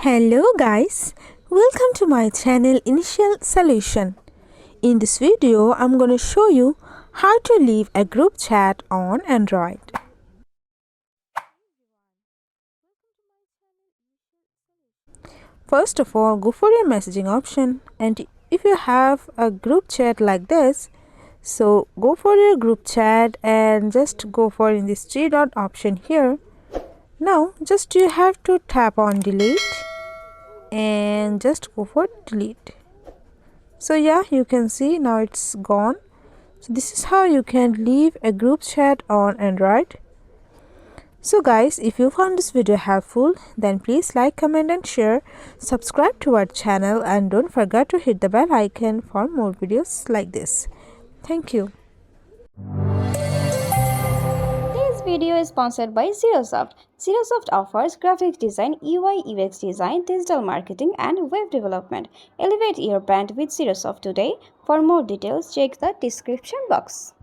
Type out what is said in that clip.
Hello guys, welcome to my channel Initial Solution. In this video, I'm going to show you how to leave a group chat on Android. First of all, go for your messaging option, and if you have a group chat like this, so go for your group chat and just go for in this three dot option here. Now just you have to tap on delete and just go for delete. So yeah, you can see now it's gone. So this is how you can leave a group chat on Android. So guys, if you found this video helpful, then please like, comment and share, subscribe to our channel and don't forget to hit the bell icon for more videos like this. Thank you. This video is sponsored by Zerosoft. Zerosoft offers graphic design, UI UX design, digital marketing and web development. Elevate your brand with Zerosoft today. For more details, check the description box.